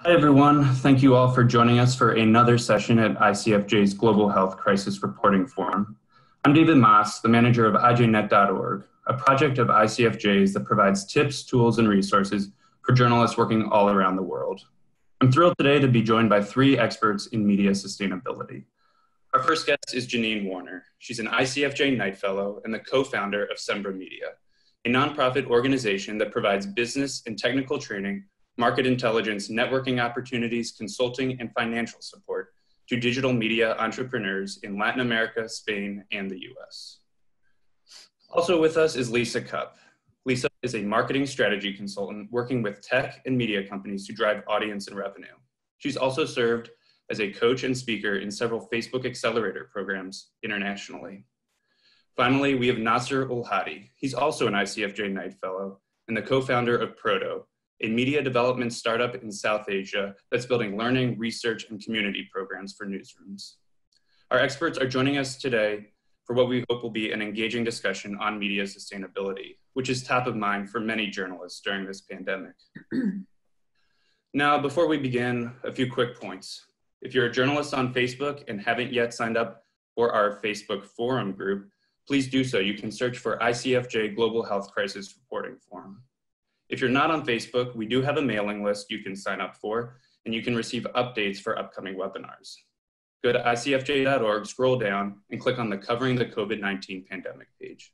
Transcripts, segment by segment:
Hi, everyone. Thank you all for joining us for another session at ICFJ's Global Health Crisis Reporting Forum. I'm David Maas, the manager of IJNet.org, a project of ICFJ's that provides tips, tools, and resources for journalists working all around the world. I'm thrilled today to be joined by three experts in media sustainability. Our first guest is Janine Warner. She's an ICFJ Knight Fellow and the co-founder of SembraMedia, a nonprofit organization that provides business and technical training, market intelligence, networking opportunities, consulting, and financial support to digital media entrepreneurs in Latin America, Spain, and the US. Also with us is Lissa Cupp. Lissa is a marketing strategy consultant working with tech and media companies to drive audience and revenue. She's also served as a coach and speaker in several Facebook Accelerator programs internationally. Finally, we have Nasr Hadi. He's also an ICFJ Knight Fellow and the co-founder of PROTO, a media development startup in South Asia that's building learning, research, and community programs for newsrooms. Our experts are joining us today for what we hope will be an engaging discussion on media sustainability, which is top of mind for many journalists during this pandemic. Now, before we begin, a few quick points. If you're a journalist on Facebook and haven't yet signed up for our Facebook forum group, please do so. You can search for ICFJ Global Health Crisis Reporting Forum. If you're not on Facebook, we do have a mailing list you can sign up for, and you can receive updates for upcoming webinars. Go to ICFJ.org, scroll down, and click on the Covering the COVID-19 Pandemic page.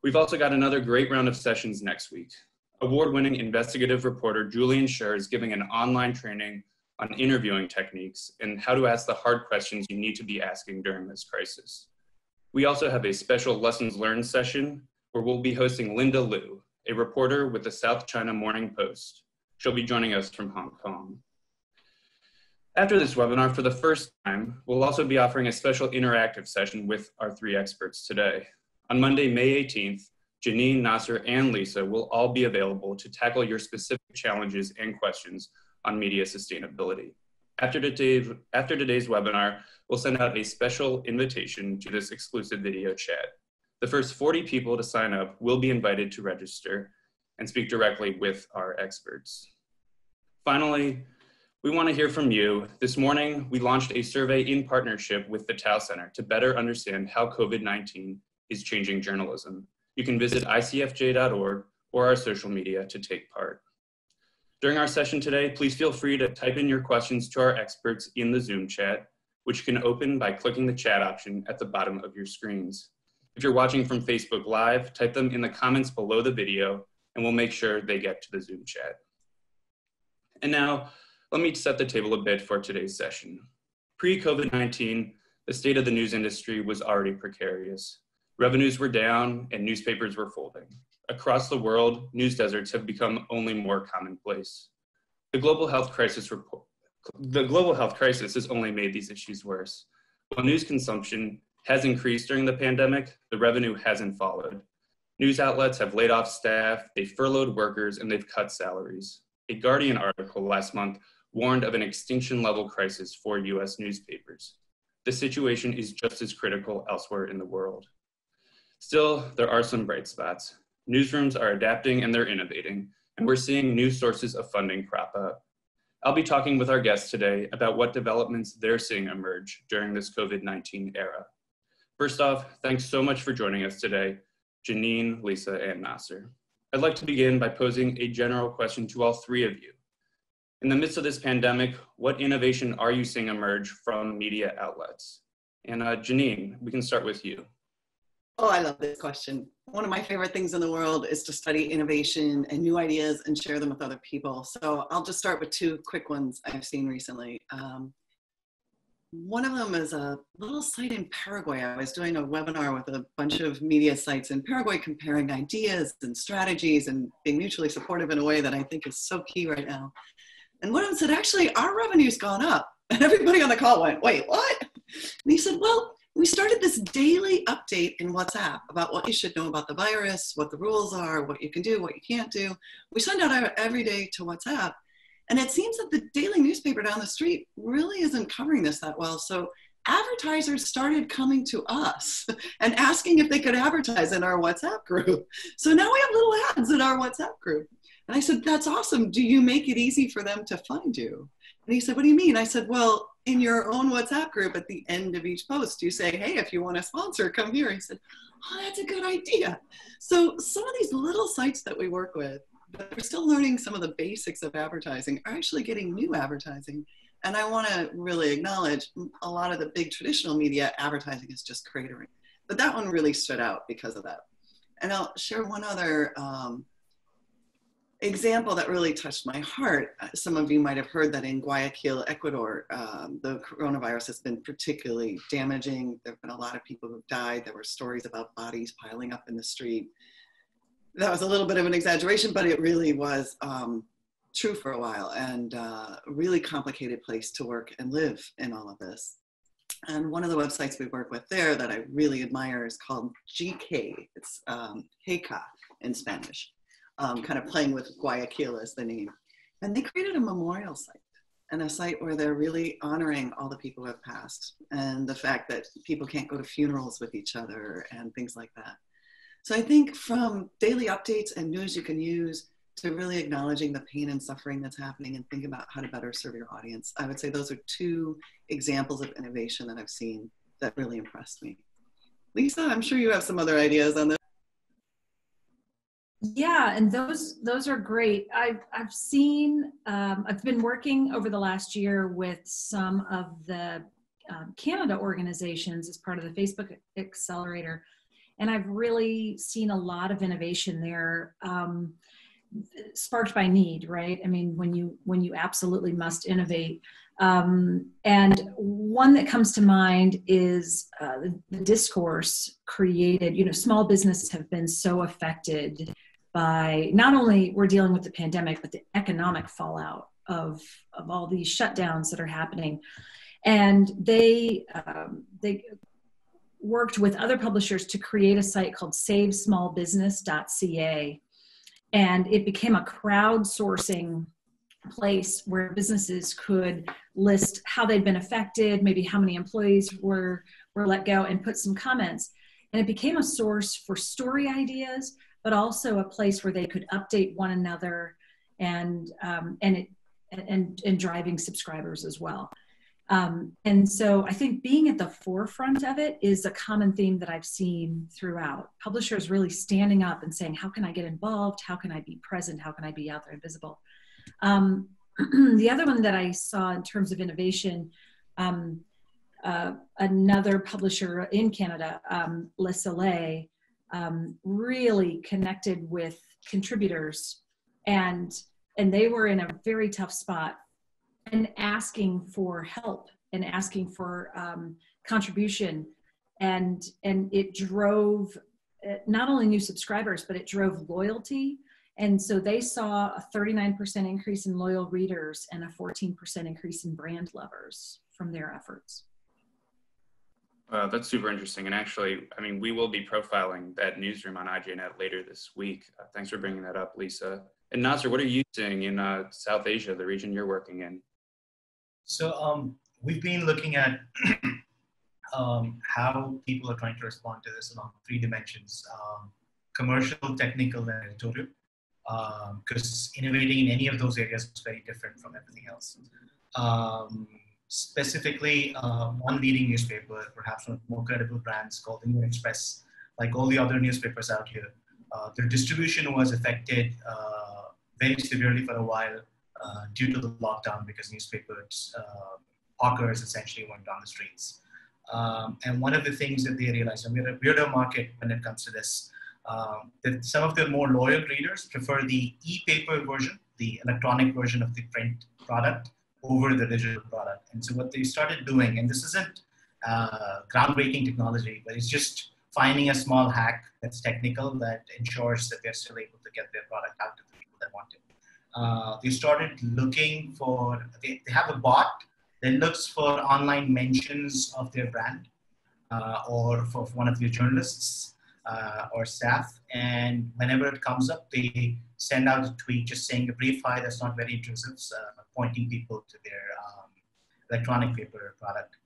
We've also got another great round of sessions next week. Award-winning investigative reporter Julian Scher is giving an online training on interviewing techniques and how to ask the hard questions you need to be asking during this crisis. We also have a special lessons learned session where we'll be hosting Linda Liu, a reporter with the South China Morning Post. She'll be joining us from Hong Kong. After this webinar, for the first time, we'll also be offering a special interactive session with our three experts today. On Monday, May 18th, Janine, Nasr, and Lissa will all be available to tackle your specific challenges and questions on media sustainability. After today's webinar, we'll send out a special invitation to this exclusive video chat. The first 40 people to sign up will be invited to register and speak directly with our experts. Finally, we want to hear from you. This morning, we launched a survey in partnership with the Tao Center to better understand how COVID-19 is changing journalism. You can visit ICFJ.org or our social media to take part. During our session today, please feel free to type in your questions to our experts in the Zoom chat, which you can open by clicking the chat option at the bottom of your screens. If you're watching from Facebook Live, type them in the comments below the video, and we'll make sure they get to the Zoom chat. And now, let me set the table a bit for today's session. Pre-COVID-19, the state of the news industry was already precarious. Revenues were down and newspapers were folding. Across the world, news deserts have become only more commonplace. The global health crisis has only made these issues worse. While news consumption has increased during the pandemic, the revenue hasn't followed. News outlets have laid off staff, they've furloughed workers, and they've cut salaries. A Guardian article last month warned of an extinction-level crisis for US newspapers. The situation is just as critical elsewhere in the world. Still, there are some bright spots. Newsrooms are adapting and they're innovating, and we're seeing new sources of funding crop up. I'll be talking with our guests today about what developments they're seeing emerge during this COVID-19 era. First off, thanks so much for joining us today, Janine, Lissa, and Nasr. I'd like to begin by posing a general question to all three of you. In the midst of this pandemic, what innovation are you seeing emerge from media outlets? And Janine, we can start with you. Oh, I love this question. One of my favorite things in the world is to study innovation and new ideas and share them with other people. So I'll just start with two quick ones I've seen recently. One of them is a little site in Paraguay. I was doing a webinar with a bunch of media sites in Paraguay comparing ideas and strategies and being mutually supportive in a way that I think is so key right now. And one of them said, actually, our revenue's gone up. And everybody on the call went, wait, what? And he said, well, we started this daily update in WhatsApp about what you should know about the virus, what the rules are, what you can do, what you can't do. We send out every day to WhatsApp. And it seems that the daily newspaper down the street really isn't covering this that well. So advertisers started coming to us and asking if they could advertise in our WhatsApp group. So now we have little ads in our WhatsApp group. And I said, that's awesome. Do you make it easy for them to find you? And he said, what do you mean? I said, well, in your own WhatsApp group at the end of each post, you say, hey, if you want a sponsor, come here. He said, oh, that's a good idea. So some of these little sites that we work with, but they're still learning some of the basics of advertising, are actually getting new advertising. And I want to really acknowledge a lot of the big traditional media advertising is just cratering. But that one really stood out because of that. And I'll share one other example that really touched my heart. Some of you might have heard that in Guayaquil, Ecuador, the coronavirus has been particularly damaging. There have been a lot of people who've died. There were stories about bodies piling up in the street. That was a little bit of an exaggeration, but it really was true for a while, and a really complicated place to work and live in all of this. And one of the websites we work with there that I really admire is called GK. It's Heca in Spanish. Kind of playing with Guayaquil as the name. And they created a memorial site, and a site where they're really honoring all the people who have passed, and the fact that people can't go to funerals with each other and things like that. So I think from daily updates and news you can use to really acknowledging the pain and suffering that's happening and think about how to better serve your audience, I would say those are two examples of innovation that I've seen that really impressed me. Lissa, I'm sure you have some other ideas on this. Yeah, and those are great. I've seen, I've been working over the last year with some of the Canada organizations as part of the Facebook Accelerator, and I've really seen a lot of innovation there, sparked by need, right? I mean, when you absolutely must innovate. And one that comes to mind is the discourse created. You know, small businesses have been so affected by not only we're dealing with the pandemic, but the economic fallout of all these shutdowns that are happening. And they worked with other publishers to create a site called savesmallbusiness.ca. And it became a crowdsourcing place where businesses could list how they'd been affected, maybe how many employees were let go, and put some comments. And it became a source for story ideas, but also a place where they could update one another and driving subscribers as well. And so I think being at the forefront of it is a common theme that I've seen throughout. Publishers really standing up and saying, how can I get involved? How can I be present? How can I be out there and visible? The other one that I saw in terms of innovation, another publisher in Canada, Lissa really connected with contributors, and they were in a very tough spot and asking for help and asking for contribution, and it drove not only new subscribers, but it drove loyalty. And so they saw a 39% increase in loyal readers and a 14% increase in brand lovers from their efforts. That's super interesting. And actually, I mean, we will be profiling that newsroom on IJNet later this week. Thanks for bringing that up, Lissa. And Nasr, what are you seeing in South Asia, the region you're working in? So we've been looking at how people are trying to respond to this along 3 dimensions: commercial, technical, and editorial. Because innovating in any of those areas is very different from everything else. Specifically, one leading newspaper, perhaps one of the more credible brands, called the New Express, like all the other newspapers out here, their distribution was affected very severely for a while due to the lockdown, because newspapers, hawkers essentially went down the streets. And one of the things that they realized, and we're a weirder market when it comes to this, that some of their more loyal readers prefer the e-paper version, the electronic version of the print product, over the digital product. And so what they started doing, and this isn't groundbreaking technology, but it's just finding a small hack that's technical that ensures that they're still able to get their product out to the people that want it. They started looking for, they have a bot that looks for online mentions of their brand or for one of their journalists or staff. And whenever it comes up, they send out a tweet just saying a brief hi that's not very intrusive, pointing people to their electronic paper product.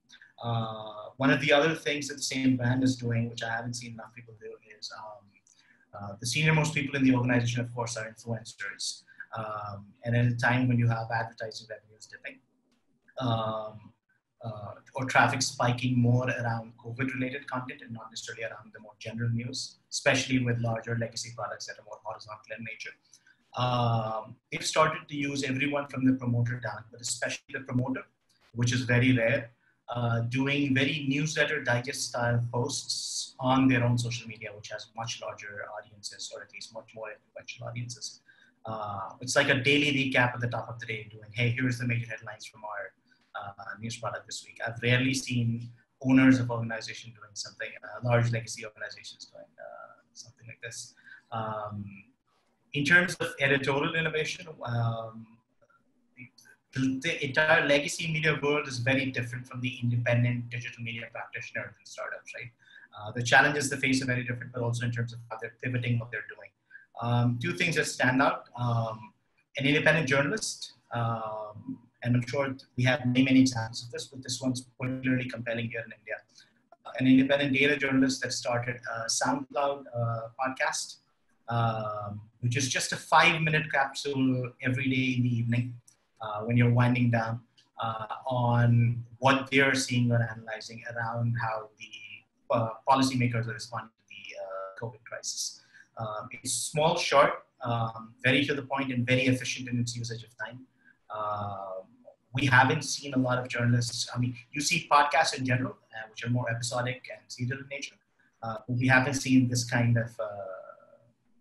One of the other things that the same brand is doing, which I haven't seen enough people do, is the senior most people in the organization, of course, are influencers. And at a time when you have advertising revenues dipping, or traffic spiking more around COVID-related content and not necessarily around the more general news, especially with larger legacy products that are more horizontal in nature. They've started to use everyone from the promoter down, but especially the promoter, which is very rare, doing very newsletter digest style posts on their own social media, which has much larger audiences, or at least much more influential audiences. It's like a daily recap at the top of the day doing, hey, here's the major headlines from our news product this week. I've rarely seen owners of organizations doing something, large legacy organizations doing something like this. In terms of editorial innovation, the entire legacy media world is very different from the independent digital media practitioners and startups, right? The challenges they face are very different, but also in terms of how they're pivoting what they're doing. Two things that stand out, an independent journalist, and I'm sure we have many examples of this, but this one's particularly compelling here in India. An independent data journalist that started a SoundCloud podcast, which is just a 5-minute capsule every day in the evening when you're winding down on what they're seeing or analyzing around how the policymakers are responding to the COVID crisis. It's small, short, very to the point, and very efficient in its usage of time. We haven't seen a lot of journalists. I mean, you see podcasts in general, which are more episodic and seasonal in nature. But we haven't seen this kind of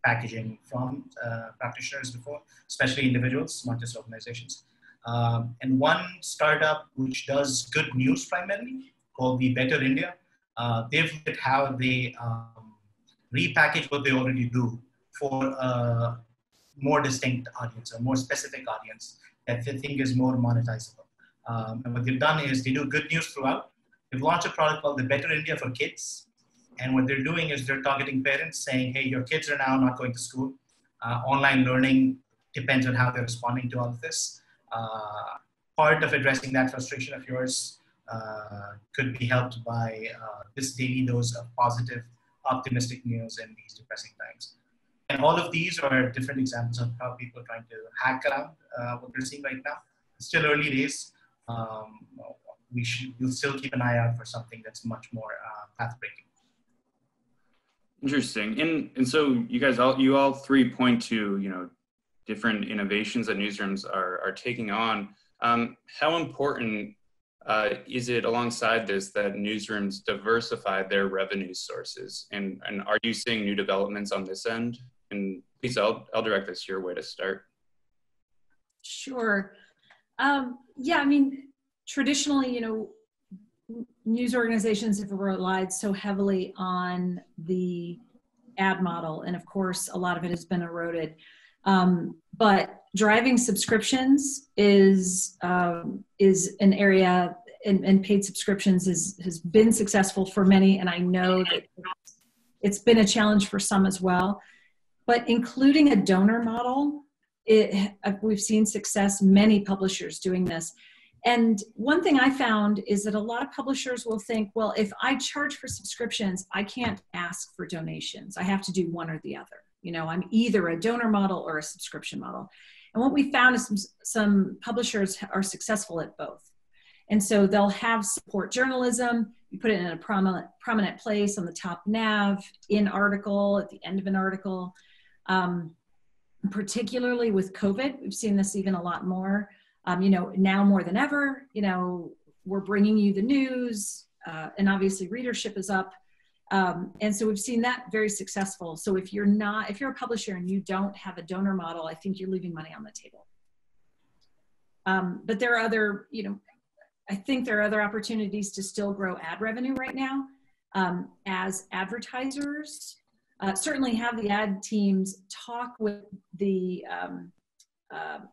packaging from practitioners before, especially individuals, not just organizations. And one startup which does good news primarily, called the Better India, they've looked at how they repackage what they already do for a more distinct audience, a more specific audience that they think is more monetizable. And what they've done is they do good news throughout. They've launched a product called the Better India for Kids. And what they're doing is they're targeting parents saying, hey, your kids are now not going to school. Online learning depends on how they're responding to all of this. Part of addressing that frustration of yours could be helped by this daily dose of positive, optimistic news in these depressing times. And all of these are different examples of how people are trying to hack around what we're seeing right now. It's still early days. We'll still keep an eye out for something that's much more path-breaking. Interesting. And so you all three point to, different innovations that newsrooms are taking on. How important is it alongside this that newsrooms diversify their revenue sources? And are you seeing new developments on this end? And Lissa, I'll direct this your way to start. Sure. Yeah, I mean, traditionally, news organizations have relied so heavily on the ad model. And of course, a lot of it has been eroded. But driving subscriptions is an area, and paid subscriptions has been successful for many. And I know that it's been a challenge for some as well. But including a donor model, we've seen success, many publishers doing this. And one thing I found is that a lot of publishers will think, well, if I charge for subscriptions, I can't ask for donations. I have to do one or the other. I'm either a donor model or a subscription model. And what we found is some publishers are successful at both. And so they'll have support journalism. You put it in a prominent place on the top nav, in article, at the end of an article. Particularly with COVID, we've seen this even a lot more. Now more than ever, we're bringing you the news, and obviously readership is up. And so we've seen that very successful. So if you're a publisher and you don't have a donor model, I think you're leaving money on the table. But there are other, I think there are other opportunities to still grow ad revenue right now. As advertisers, certainly have the ad teams talk with the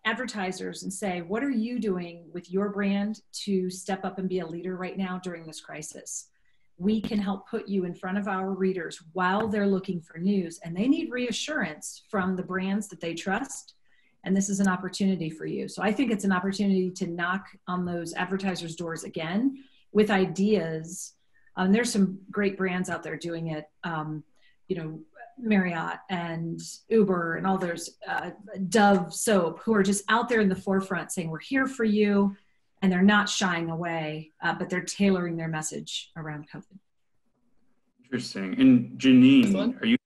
advertisers and say, what are you doing with your brand to step up and be a leader right now during this crisis? We can help put you in front of our readers while they're looking for news, and they need reassurance from the brands that they trust. And this is an opportunity for you. So I think it's an opportunity to knock on those advertisers' doors again with ideas. There's some great brands out there doing it, you know, Marriott and Uber and all those, Dove soap, who are just out there in the forefront saying, we're here for you. And they're not shying away, but they're tailoring their message around COVID. Interesting. And Janine, are you,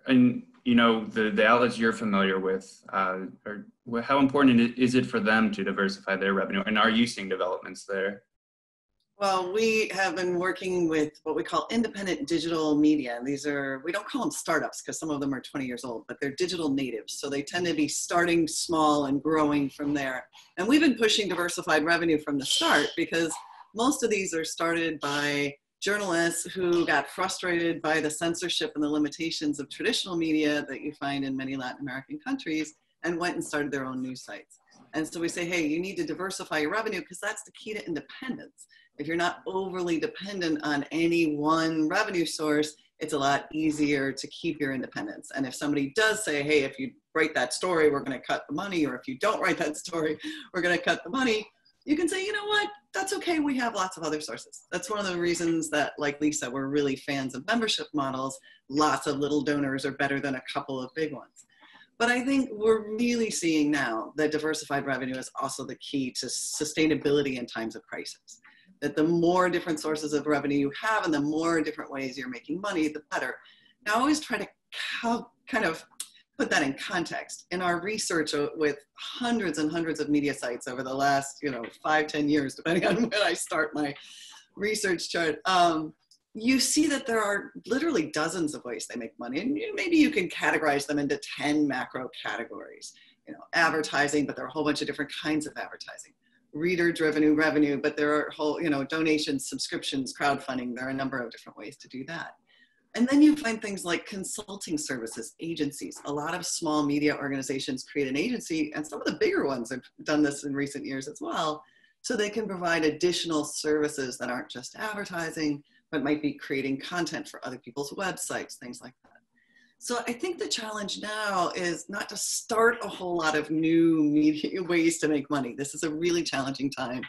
and you know, the outlets you're familiar with, how important is it for them to diversify their revenue? And are you seeing developments there? Well, we have been working with what we call independent digital media. And these are, we don't call them startups because some of them are 20 years old, but they're digital natives. So they tend to be starting small and growing from there. And we've been pushing diversified revenue from the start because most of these are started by journalists who got frustrated by the censorship and the limitations of traditional media that you find in many Latin American countries and went and started their own news sites. And so we say, hey, you need to diversify your revenue because that's the key to independence. If you're not overly dependent on any one revenue source, it's a lot easier to keep your independence. And if somebody does say, hey, if you write that story, we're going to cut the money, or if you don't write that story, we're going to cut the money, you can say, you know what, that's okay, we have lots of other sources. That's one of the reasons that, like Lissa, we're really fans of membership models. Lots of little donors are better than a couple of big ones. But I think we're really seeing now that diversified revenue is also the key to sustainability in times of crisis. That the more different sources of revenue you have and the more different ways you're making money, the better. Now, I always try to kind of put that in context. In our research with hundreds and hundreds of media sites over the last, 5-10 years, depending on when I start my research chart, you see that there are literally dozens of ways they make money. And maybe you can categorize them into 10 macro categories. Advertising, but there are a whole bunch of different kinds of advertising. Reader-driven revenue, but there are whole, donations, subscriptions, crowdfunding. There are a number of different ways to do that. And then you find things like consulting services, agencies. A lot of small media organizations create an agency, and some of the bigger ones have done this in recent years as well, so they can provide additional services that aren't just advertising, but might be creating content for other people's websites, things like that. So I think the challenge now is not to start a whole lot of new media ways to make money. This is a really challenging time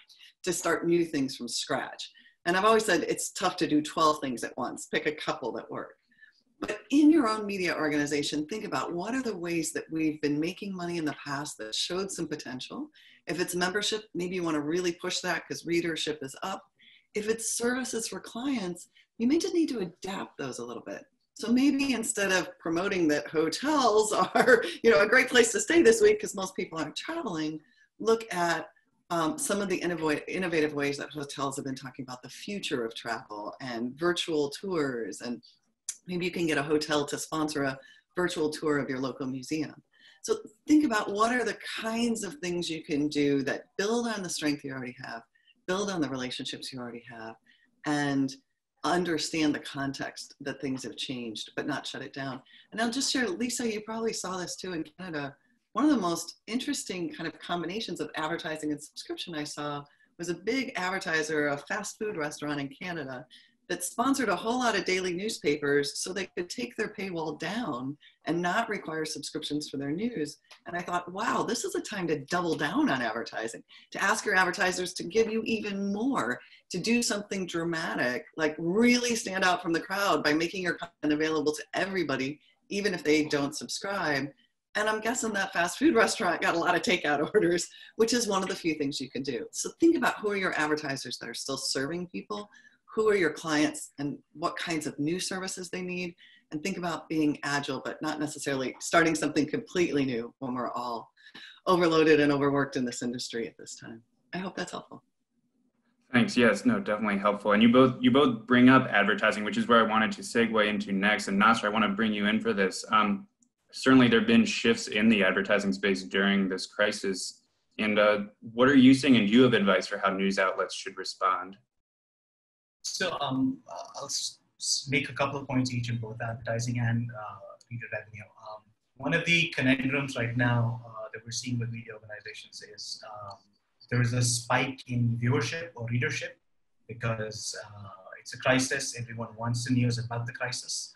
to start new things from scratch. And I've always said it's tough to do 12 things at once. Pick a couple that work. But in your own media organization, think about what are the ways that we've been making money in the past that showed some potential. If it's membership, maybe you want to really push that because readership is up. If it's services for clients, you may just need to adapt those a little bit. So maybe instead of promoting that hotels are, a great place to stay this week because most people aren't traveling, look at some of the innovative ways that hotels have been talking about the future of travel and virtual tours. And maybe you can get a hotel to sponsor a virtual tour of your local museum. So think about what are the kinds of things you can do that build on the strength you already have, build on the relationships you already have, and understand the context that things have changed, but not shut it down. And I'll just share, Lissa, you probably saw this too in Canada. One of the most interesting kind of combinations of advertising and subscription I saw was a big advertiser, a fast food restaurant in Canada, that sponsored a whole lot of daily newspapers so they could take their paywall down and not require subscriptions for their news. And I thought, wow, this is a time to double down on advertising, to ask your advertisers to give you even more, to do something dramatic, like really stand out from the crowd by making your content available to everybody, even if they don't subscribe. And I'm guessing that fast food restaurant got a lot of takeout orders, which is one of the few things you can do. So think about who are your advertisers that are still serving people, who are your clients and what kinds of new services they need, and think about being agile, but not necessarily starting something completely new when we're all overloaded and overworked in this industry at this time. I hope that's helpful. Thanks. Yes, no, definitely helpful. And you both bring up advertising, which is where I wanted to segue into next. And Nasr, I want to bring you in for this. Certainly there have been shifts in the advertising space during this crisis. And what are you seeing, and do you have advice for how news outlets should respond? So I'll make a couple of points each in both advertising and reader revenue. One of the conundrums right now that we're seeing with media organizations is there is a spike in viewership or readership because it's a crisis. Everyone wants the news about the crisis.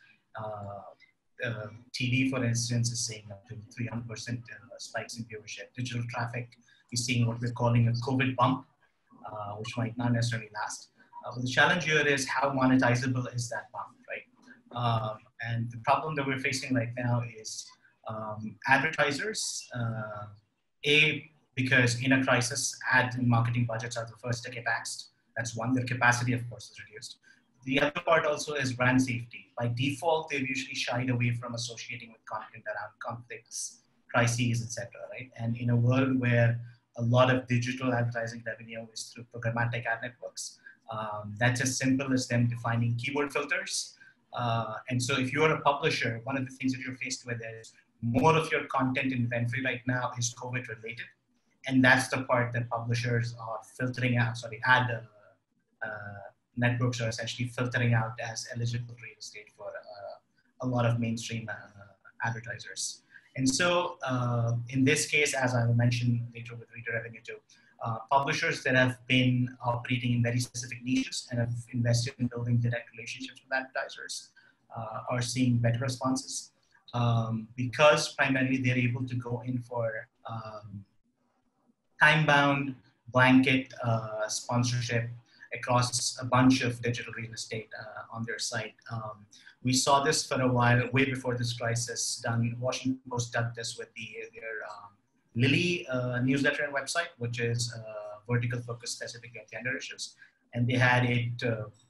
TV, for instance, is seeing up to 300% spikes in viewership. Digital traffic is seeing what we're calling a COVID bump, which might not necessarily last. But the challenge here is how monetizable is that bound, right? And the problem that we're facing right now is advertisers, because in a crisis, ad and marketing budgets are the first to get axed. That's one. Their capacity, of course, is reduced. The other part also is brand safety. By default, they've usually shied away from associating with content around conflicts, crises, etc. Right? And in a world where a lot of digital advertising revenue is through programmatic ad networks, that's as simple as them defining keyword filters. And so if you're a publisher, one of the things that you're faced with is more of your content inventory right now is COVID related. And that's the part that publishers are filtering out, ad networks are essentially filtering out as eligible real estate for a lot of mainstream advertisers. And so in this case, as I will mention later with reader revenue too, publishers that have been operating in very specific niches and have invested in building direct relationships with advertisers are seeing better responses because primarily they're able to go in for time-bound blanket sponsorship across a bunch of digital real estate on their site. We saw this for a while, way before this crisis. Washington Post did this with their Lily newsletter and website, which is vertical focus specifically on gender issues. And they had it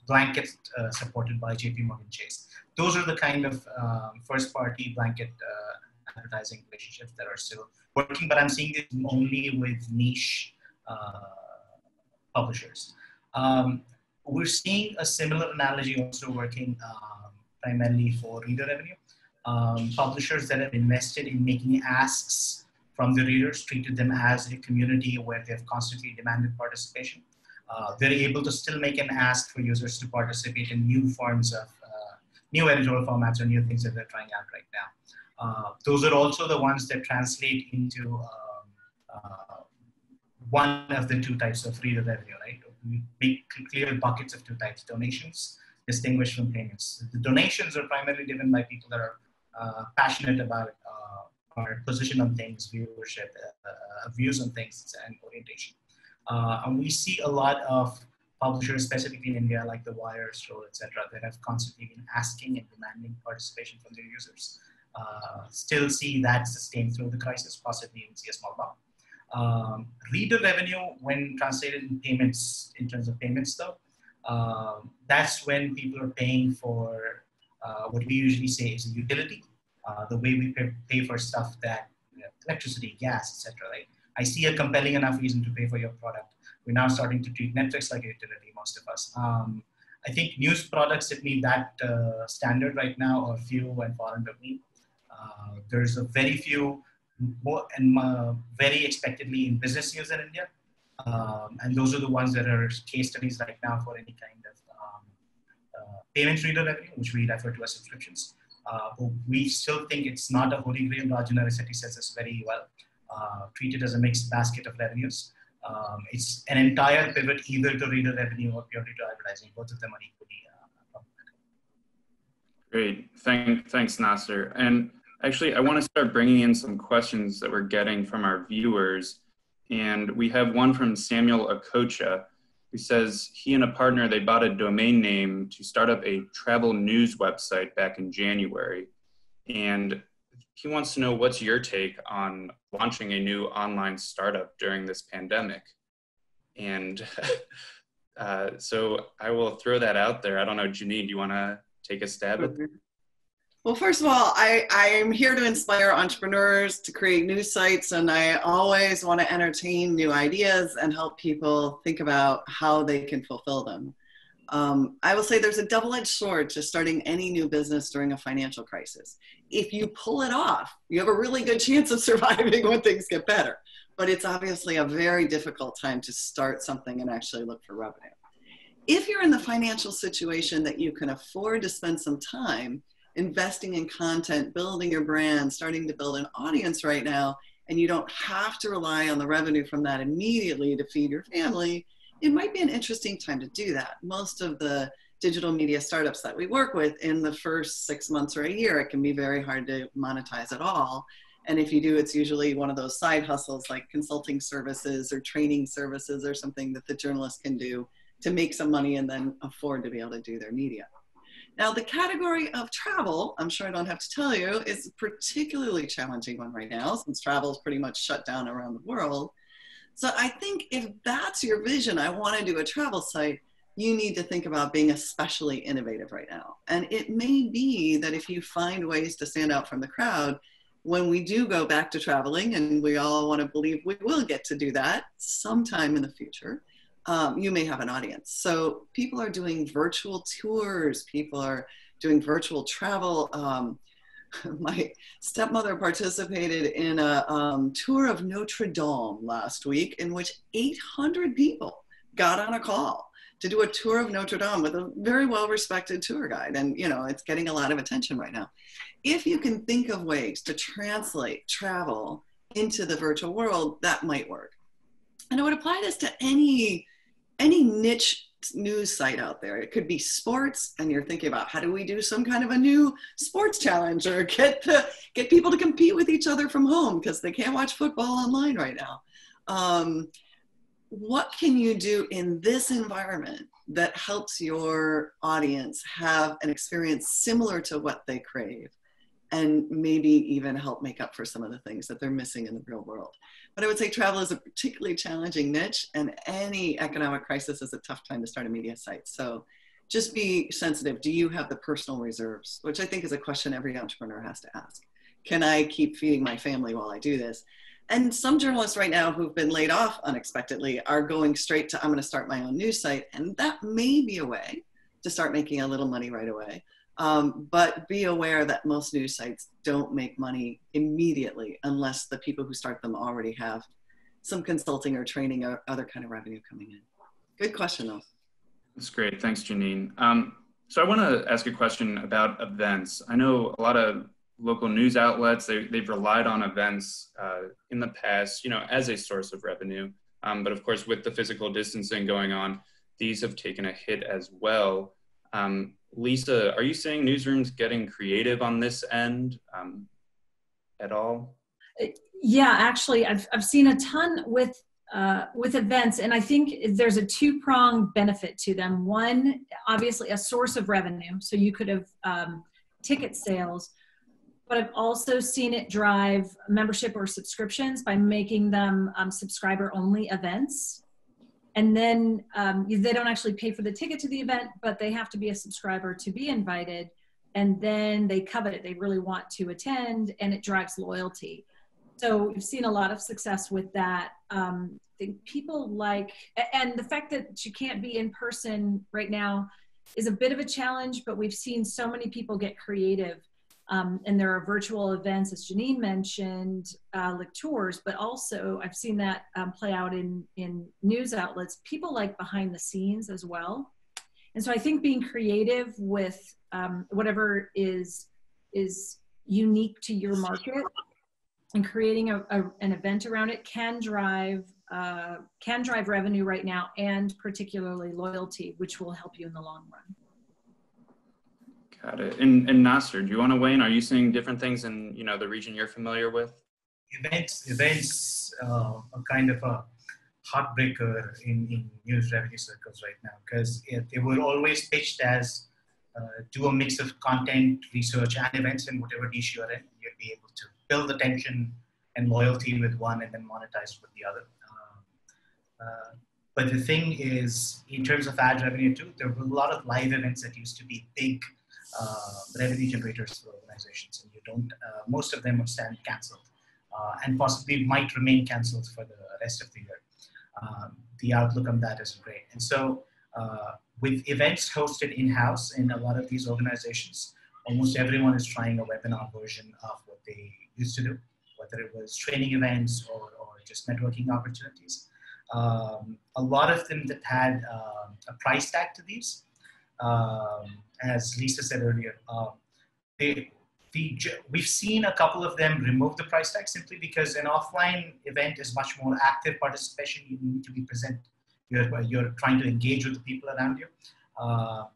blanket supported by JP Morgan Chase. Those are the kind of first-party blanket advertising relationships that are still working, but I'm seeing this only with niche publishers. We're seeing a similar analogy also working primarily for reader revenue. Publishers that have invested in making asks from the readers, treated them as a community where they've constantly demanded participation. They're able to still make an ask for users to participate in new forms of new editorial formats or new things that they're trying out right now. Those are also the ones that translate into one of the two types of reader revenue, right? We make clear buckets of two types: donations, distinguished from payments. The donations are primarily driven by people that are passionate about our position on things, viewership, views on things, and orientation. And we see a lot of publishers, specifically in India, like The Wire, Stroll, etc., that have constantly been asking and demanding participation from their users. Still see that sustained through the crisis, possibly even see a small bump. Reader revenue, when translated in payments, in terms of payments though, that's when people are paying for what we usually say is a utility, the way we pay for stuff that, electricity, gas, etc. Right? I see a compelling enough reason to pay for your product. We're now starting to treat Netflix like a utility, most of us. I think news products that meet that standard right now are few and far in between. There's a very few more and very expectedly in business news in India. And those are the ones that are case studies right now for any kind of payment reader revenue, which we refer to as subscriptions. But we still think it's not a holy grail. Rajana Resetti says this very well. Treat it as a mixed basket of revenues. It's an entire pivot either to reader revenue or purely to advertising. Both of them are equally problematic. Great, thanks Nasr. And actually, I want to start bringing in some questions that we're getting from our viewers. And we have one from Samuel Akocha, who says he and a partner, they bought a domain name to start up a travel news website back in January. And he wants to know, what's your take on launching a new online startup during this pandemic? And so I will throw that out there. I don't know, Janine, do you want to take a stab at it? Well, first of all, I'm here to inspire entrepreneurs to create new sites, and I always want to entertain new ideas and help people think about how they can fulfill them. I will say there's a double-edged sword to starting any new business during a financial crisis. If you pull it off, you have a really good chance of surviving when things get better. But it's obviously a very difficult time to start something and actually look for revenue. If you're in the financial situation that you can afford to spend some time investing in content, building your brand, starting to build an audience right now, and you don't have to rely on the revenue from that immediately to feed your family, it might be an interesting time to do that. Most of the digital media startups that we work with, in the first 6 months or a year, it can be very hard to monetize at all. And if you do, it's usually one of those side hustles like consulting services or training services or something that the journalist can do to make some money and then afford to be able to do their media. Now, the category of travel, I'm sure I don't have to tell you, is a particularly challenging one right now, since travel is pretty much shut down around the world. So I think if that's your vision, I want to do a travel site, you need to think about being especially innovative right now. And it may be that if you find ways to stand out from the crowd, when we do go back to traveling, and we all want to believe we will get to do that sometime in the future, you may have an audience. So people are doing virtual tours, people are doing virtual travel. My stepmother participated in a tour of Notre Dame last week, in which 800 people got on a call to do a tour of Notre Dame with a very well-respected tour guide. And, you know, it's getting a lot of attention right now. If you can think of ways to translate travel into the virtual world, that might work. And I would apply this to any niche news site out there. It could be sports, and you're thinking about how do we do some kind of a new sports challenge, or get people to compete with each other from home because they can't watch football online right now. What can you do in this environment that helps your audience have an experience similar to what they crave, and maybe even help make up for some of the things that they're missing in the real world? But I would say travel is a particularly challenging niche, and any economic crisis is a tough time to start a media site. So just be sensitive. Do you have the personal reserves? Which I think is a question every entrepreneur has to ask. Can I keep feeding my family while I do this? And some journalists right now who've been laid off unexpectedly are going straight to, I'm going to start my own news site. And that may be a way to start making a little money right away. But be aware that most news sites don't make money immediately unless the people who start them already have some consulting or training or other kind of revenue coming in. Good question, though. That's great. Thanks, Janine. So I want to ask a question about events. I know a lot of local news outlets, they've relied on events in the past, you know, as a source of revenue. But of course, with the physical distancing going on, these have taken a hit as well. Lissa, are you seeing newsrooms getting creative on this end at all? Yeah, actually, I've seen a ton with events, and I think there's a two-pronged benefit to them. One, obviously, a source of revenue, so you could have ticket sales, but I've also seen it drive membership or subscriptions by making them subscriber-only events. And then they don't actually pay for the ticket to the event, but they have to be a subscriber to be invited. And then they covet it. They really want to attend, and it drives loyalty. So we've seen a lot of success with that. I think people like, and the fact that you can't be in person right now is a bit of a challenge, but we've seen so many people get creative. And there are virtual events, as Janine mentioned, like tours, but also I've seen that play out in news outlets. People like behind the scenes as well. And so I think being creative with whatever is unique to your market and creating an event around it can drive revenue right now, and particularly loyalty, which will help you in the long run. Got it. And Nasr, do you want to weigh in? Are you seeing different things in, you know, the region you're familiar with? Events are kind of a heartbreaker in news revenue circles right now, because they were always pitched as do a mix of content, research, and events in whatever niche you're in. You'll be able to build attention and loyalty with one and then monetize with the other. But the thing is, in terms of ad revenue too, there were a lot of live events that used to be big revenue generators for organizations, and you don't. Most of them would stand canceled, and possibly might remain canceled for the rest of the year. The outlook on that isn't great, and so with events hosted in-house in a lot of these organizations, almost everyone is trying a webinar version of what they used to do, whether it was training events or just networking opportunities. A lot of them that had a price tag to these. As Lissa said earlier, we've seen a couple of them remove the price tag simply because an offline event is much more active participation. You need to be present. You're trying to engage with the people around you.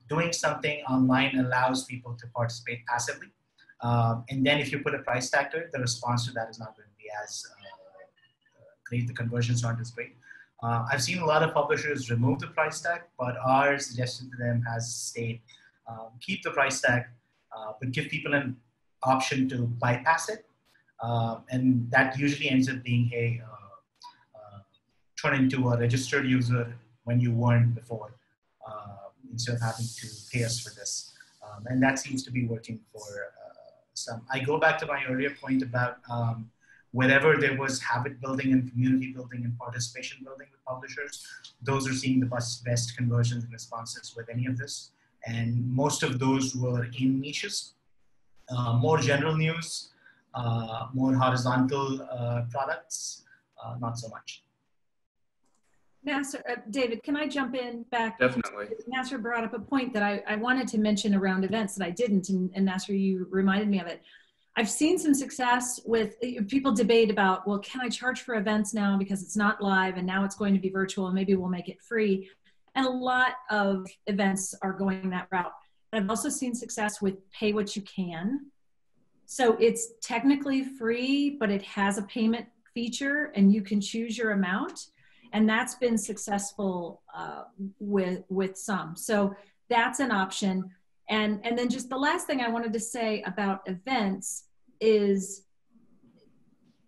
Doing something online allows people to participate passively. And then if you put a price tag to it, the response to that is not going to be as great. The conversions aren't as great. I've seen a lot of publishers remove the price tag, but our suggestion to them has stayed, keep the price tag, but give people an option to bypass it. And that usually ends up being turn into a registered user when you weren't before, instead of having to pay us for this. And that seems to be working for some. I go back to my earlier point about wherever there was habit building and community building and participation building with publishers, those are seeing the best conversions and responses with any of this. And most of those were in niches, more general news, more horizontal products, not so much. Nasr, David, can I jump in back? Definitely. Nasr brought up a point that I wanted to mention around events that I didn't, and Nasr, you reminded me of it. I've seen some success with people debate about, well, can I charge for events now because it's not live and now it's going to be virtual and maybe we'll make it free. And a lot of events are going that route. And I've also seen success with pay what you can. So it's technically free, but it has a payment feature and you can choose your amount. And that's been successful with some. So that's an option. And then just the last thing I wanted to say about events is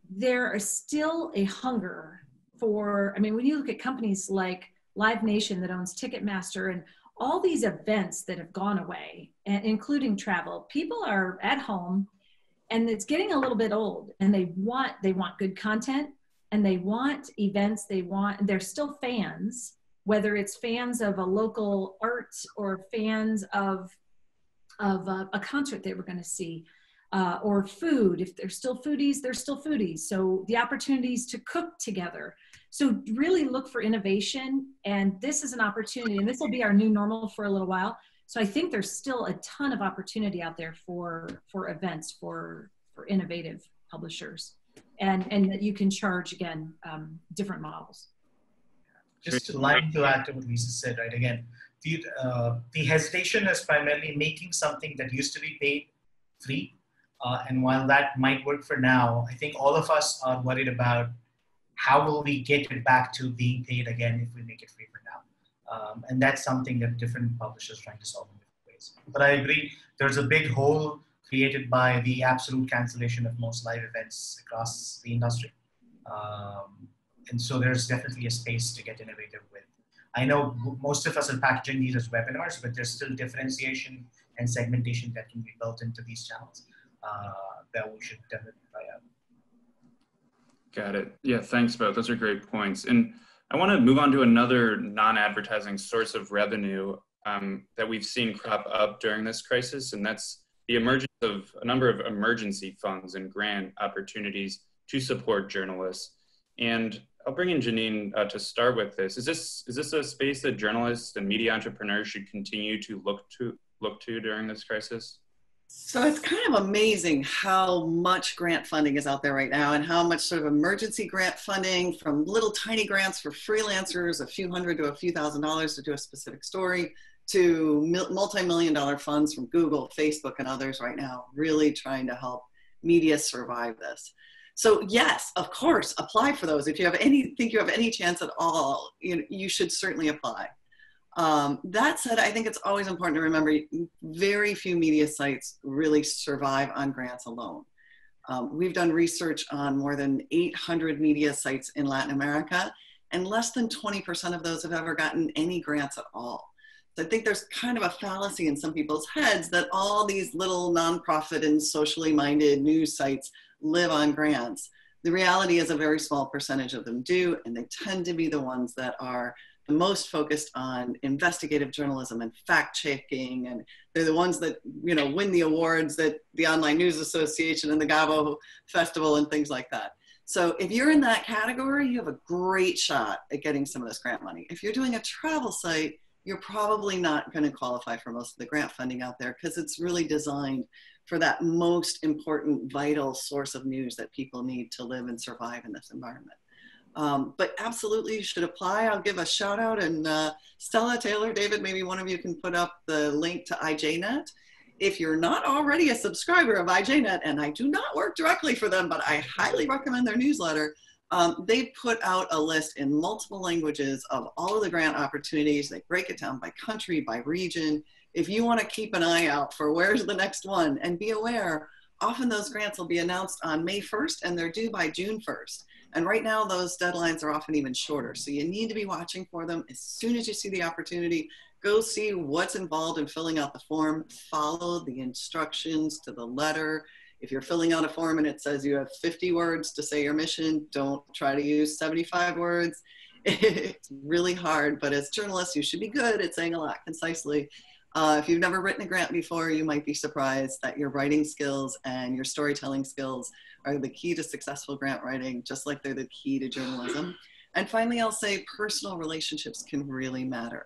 there is still a hunger for, I mean, when you look at companies like Live Nation that owns Ticketmaster and all these events that have gone away, and including travel, people are at home and it's getting a little bit old and they want good content and they want events, they're still fans, whether it's fans of a local art or fans of a concert they were going to see, or food. If they're still foodies, they're still foodies. So the opportunities to cook together. So really look for innovation. And this is an opportunity, and this will be our new normal for a little while. So I think there's still a ton of opportunity out there for events, for innovative publishers. And that you can charge, again, different models. Just to line to add to what Lisa said, right? Again, the hesitation is primarily making something that used to be paid free. And while that might work for now, I think all of us are worried about how will we get it back to being paid again if we make it free for now. And that's something that different publishers are trying to solve in different ways. But I agree, there's a big hole created by the absolute cancellation of most live events across the industry. And so there's definitely a space to get innovative with. I know most of us are packaging these as webinars, but there's still differentiation and segmentation that can be built into these channels that we should definitely try out. Got it. Yeah, thanks both. Those are great points. And I want to move on to another non-advertising source of revenue that we've seen crop up during this crisis, and that's the emergence of a number of emergency funds and grant opportunities to support journalists. And I'll bring in Janine to start with this. Is this a space that journalists and media entrepreneurs should continue to look to during this crisis? So it's kind of amazing how much grant funding is out there right now and how much sort of emergency grant funding, from little tiny grants for freelancers, a few hundred to a few $1,000s to do a specific story, to multi-million-dollar funds from Google, Facebook, and others right now, really trying to help media survive this. So yes, of course, apply for those. If you think you have any chance at all, you should certainly apply. That said, I think it's always important to remember very few media sites really survive on grants alone. We've done research on more than 800 media sites in Latin America, and less than 20% of those have ever gotten any grants at all. So I think there's kind of a fallacy in some people's heads that all these little nonprofit and socially minded news sites live on grants. The reality is a very small percentage of them do, and they tend to be the ones that are the most focused on investigative journalism and fact checking, and they're the ones that win the awards that the Online News Association and the Gabo Festival and things like that. So if you're in that category, you have a great shot at getting some of this grant money. If you're doing a travel site, you're probably not going to qualify for most of the grant funding out there because it's really designed for that most important, vital source of news that people need to live and survive in this environment. But absolutely you should apply. I'll give a shout out, and Stella, Taylor, David, maybe one of you can put up the link to IJNet. If you're not already a subscriber of IJNet, and I do not work directly for them, but I highly recommend their newsletter, They put out a list in multiple languages of all of the grant opportunities. They break it down by country, by region. If you want to keep an eye out for where's the next one, and be aware, often those grants will be announced on May 1st and they're due by June 1st. And right now those deadlines are often even shorter. So you need to be watching for them. As soon as you see the opportunity, go see what's involved in filling out the form, follow the instructions to the letter. If you're filling out a form and it says you have 50 words to say your mission, don't try to use 75 words. It's really hard, but as journalists, you should be good at saying a lot concisely. If you've never written a grant before, you might be surprised that your writing skills and your storytelling skills are the key to successful grant writing, just like they're the key to journalism. And finally, I'll say personal relationships can really matter.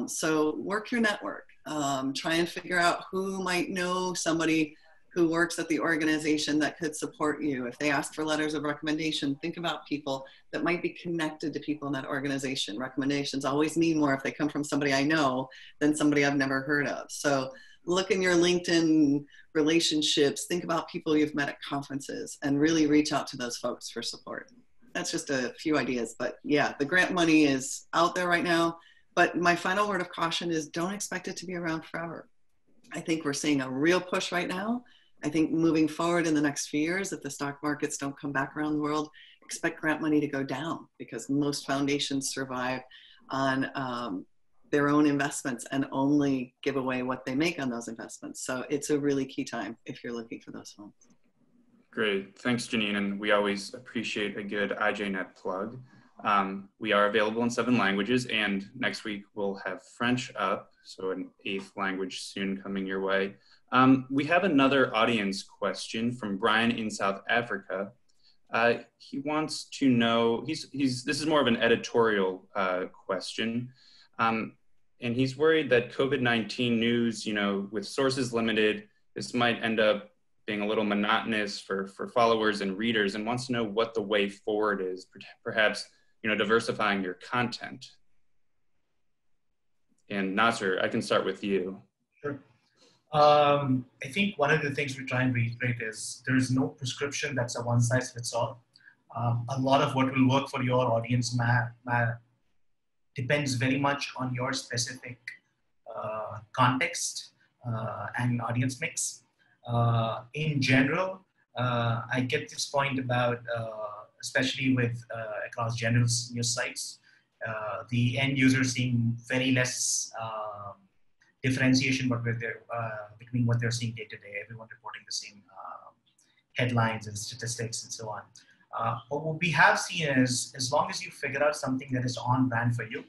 So work your network. Try and figure out who might know somebody who works at the organization that could support you. If they ask for letters of recommendation, think about people that might be connected to people in that organization. Recommendations always mean more if they come from somebody I know than somebody I've never heard of. So look in your LinkedIn relationships, think about people you've met at conferences, and really reach out to those folks for support. That's just a few ideas, but yeah, the grant money is out there right now. But my final word of caution is don't expect it to be around forever. I think we're seeing a real push right now. I think moving forward in the next few years, if the stock markets don't come back around the world, expect grant money to go down because most foundations survive on their own investments and only give away what they make on those investments. So it's a really key time if you're looking for those funds. Great, thanks Janine, and we always appreciate a good IJNet plug. We are available in 7 languages, and next week we'll have French up, so an 8th language soon coming your way. We have another audience question from Brian in South Africa. He wants to know, this is more of an editorial question, and he's worried that COVID-19 news, with sources limited, this might end up being a little monotonous for followers and readers, and wants to know what the way forward is, perhaps diversifying your content. And Nasr, I can start with you. Sure. I think one of the things we try and reiterate is there is no prescription that's a one-size-fits-all. A lot of what will work for your audience depends very much on your specific context and audience mix. In general, I get this point about especially with across general news sites, the end user seeing very less differentiation between what they're seeing day to day, everyone reporting the same headlines and statistics and so on. But what we have seen is, as long as you figure out something that is on brand for you,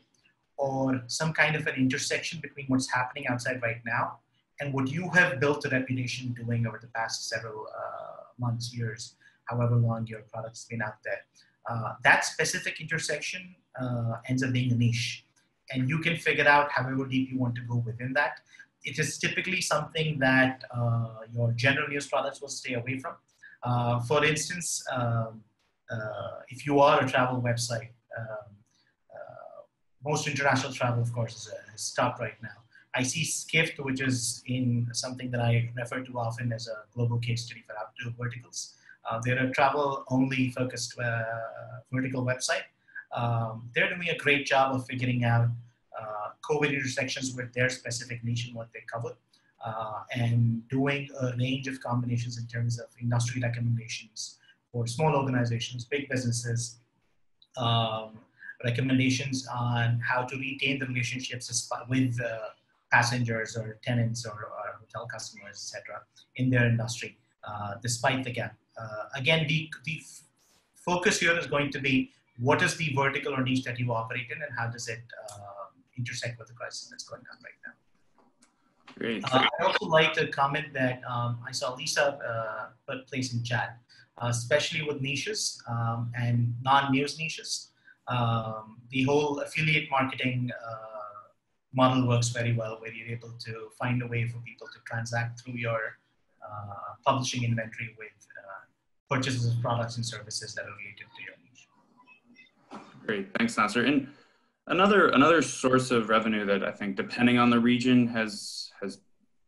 or some kind of an intersection between what's happening outside right now and what you have built a reputation doing over the past several months, years, however long your product's been out there. That specific intersection ends up being a niche. And you can figure out however deep you want to go within that. It is typically something that your general news products will stay away from. For instance, if you are a travel website, most international travel, of course, is stopped right now. I see Skift, which is in something that I refer to often as a global case study for outdoor verticals. They're a travel-only focused vertical website. They're doing a great job of figuring out COVID intersections with their specific niche and what they cover, and doing a range of combinations in terms of industry recommendations for small organizations, big businesses, recommendations on how to retain the relationships with passengers or tenants or hotel customers, etc., in their industry, despite the gap. Again, the focus here is going to be what is the vertical or niche that you operate in and how does it intersect with the crisis that's going on right now. Great. I'd also like to comment that I saw Lissa put place in chat, especially with niches and non-news niches. The whole affiliate marketing model works very well, where you're able to find a way for people to transact through your publishing inventory with purchases of products and services that are related to your niche. Great, thanks, Nasr. And another source of revenue that I think, depending on the region, has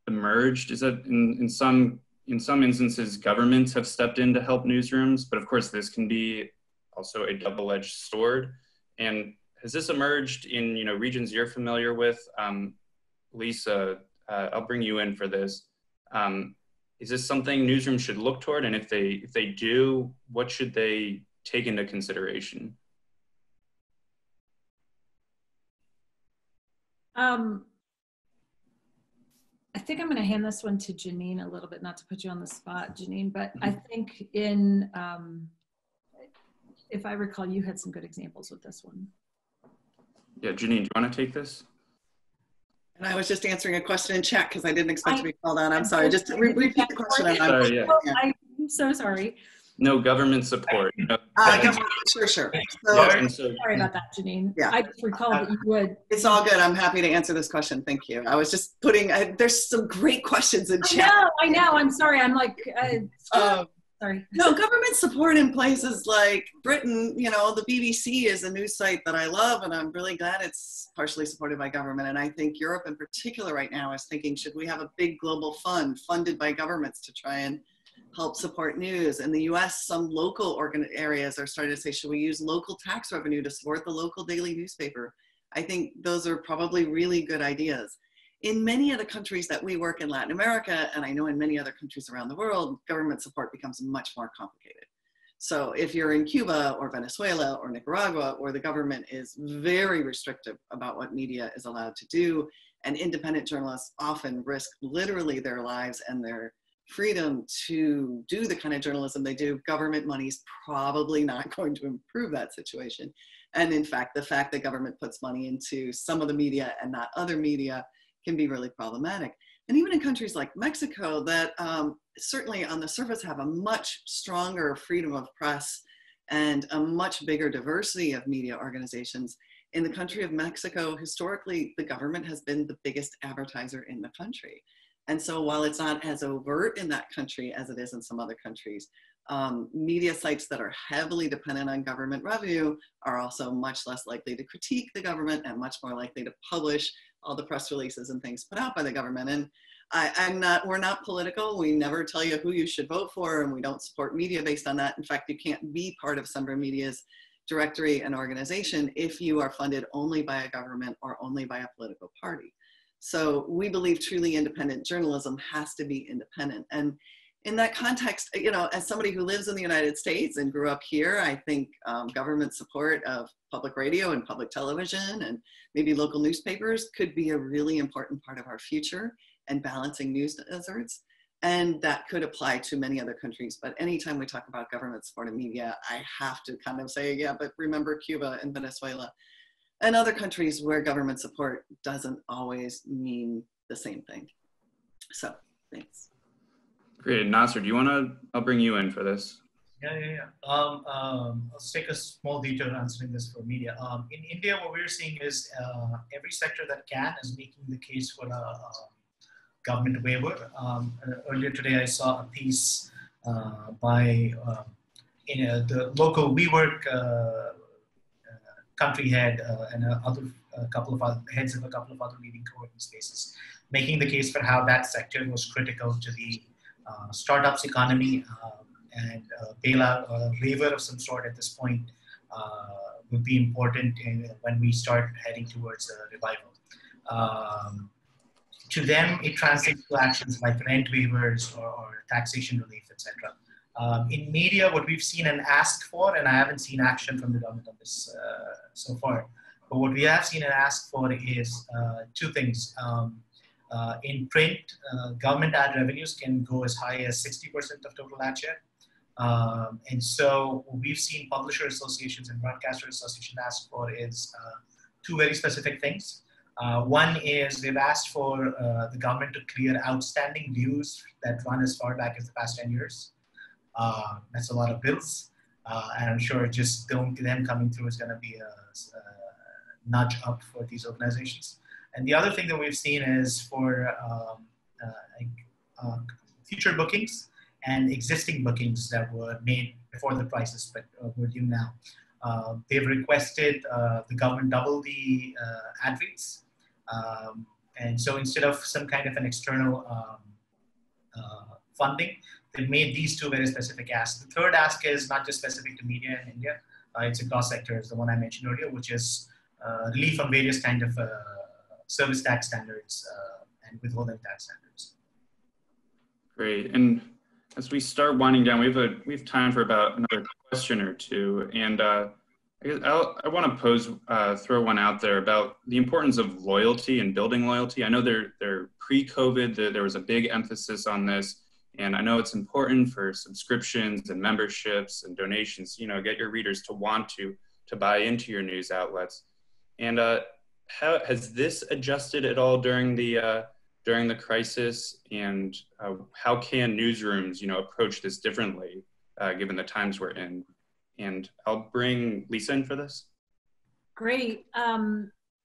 emerged is that in some instances, governments have stepped in to help newsrooms. But of course, this can be also a double-edged sword. And has this emerged in regions you're familiar with? Lissa, I'll bring you in for this. Is this something newsrooms should look toward? And if they do, what should they take into consideration? I think I'm going to hand this one to Janine a little bit, not to put you on the spot, Janine, but I think if I recall, you had some good examples with this one. Yeah, Janine, do you want to take this? And I was just answering a question in chat because I didn't expect to be called on. I'm sorry. Just repeat the question. I'm so sorry. No, government support. Sure. Sorry about that, Janine. Yeah. I just recall that you would. It's all good. I'm happy to answer this question. Thank you. I was just putting, there's some great questions in chat. I know. I'm sorry. I'm like, sorry. No, government support in places like Britain, the BBC is a news site that I love, and I'm really glad it's partially supported by government. And I think Europe in particular right now is thinking, should we have a big global fund funded by governments to try and help support news? In the US, some local areas are starting to say, should we use local tax revenue to support the local daily newspaper? I think those are probably really good ideas. In many of the countries that we work in Latin America, and I know in many other countries around the world, government support becomes much more complicated. So if you're in Cuba or Venezuela or Nicaragua, where the government is very restrictive about what media is allowed to do, and independent journalists often risk literally their lives and their freedom to do the kind of journalism they do, government money is probably not going to improve that situation. And in fact, the fact that government puts money into some of the media and not other media can be really problematic. And even in countries like Mexico that certainly on the surface have a much stronger freedom of press and a much bigger diversity of media organizations, in the country of Mexico, historically, the government has been the biggest advertiser in the country. And so while it's not as overt in that country as it is in some other countries, media sites that are heavily dependent on government revenue are also much less likely to critique the government and much more likely to publish all the press releases and things put out by the government. And we're not political. We never tell you who you should vote for, and we don't support media based on that. In fact, you can't be part of SembraMedia's directory and organization if you are funded only by a government or only by a political party. So we believe truly independent journalism has to be independent. And in that context, as somebody who lives in the United States and grew up here, I think government support of public radio and public television and maybe local newspapers could be a really important part of our future and balancing news deserts. And that could apply to many other countries. But anytime we talk about government supported media, I have to kind of say, yeah, but remember Cuba and Venezuela and other countries where government support doesn't always mean the same thing. So, thanks. Great. Nasr, do you want to, I'll bring you in for this. Yeah. I'll take a small detour answering this for media. In India, what we're seeing is every sector that can is making the case for a government waiver. Earlier today, I saw a piece by the local WeWork country head and a couple of other heads of a couple of other leading co-working spaces, making the case for how that sector was critical to the startups economy and bailout or waiver of some sort at this point would be important when we start heading towards a revival. To them, it translates to actions like rent waivers or taxation relief, etc. In media, what we've seen and asked for, and I haven't seen action from the government on this so far, but what we have seen and asked for is two things. In print, government ad revenues can go as high as 60% of total ad share. And so what we've seen publisher associations and broadcaster associations ask for is two very specific things. One is they've asked for the government to clear outstanding dues that run as far back as the past 10 years. That's a lot of bills. And I'm sure just them coming through is going to be a nudge up for these organizations. And the other thing that we've seen is for future bookings and existing bookings that were made before the crisis but were due now. They've requested the government double the ad rates. And so instead of some kind of an external funding, they've made these two very specific asks. The third ask is not just specific to media in India, It's across sectors, the one I mentioned earlier, which is relief on various kind of service tax standards and withholding tax standards. Great. And as we start winding down, we have time for about another question or two. And I want to throw one out there about the importance of loyalty and building loyalty. I know they're pre-COVID, there was a big emphasis on this. And I know it's important for subscriptions and memberships and donations, get your readers to want to buy into your news outlets. And how has this adjusted at all during the crisis? And how can newsrooms, approach this differently, given the times we're in? And I'll bring Lissa in for this. Great.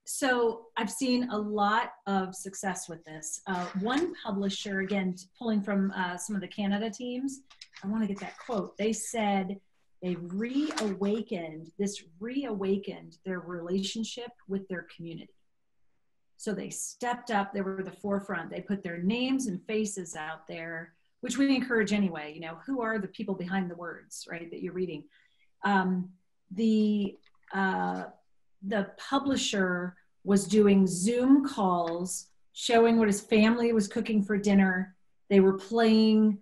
So I've seen a lot of success with this. One publisher, again, pulling from some of the Canada teams, I want to get that quote. They said they reawakened their relationship with their community. So they stepped up, they were the forefront. They put their names and faces out there, which we encourage anyway. Who are the people behind the words, right, that you're reading? The publisher was doing Zoom calls, showing what his family was cooking for dinner. They were playing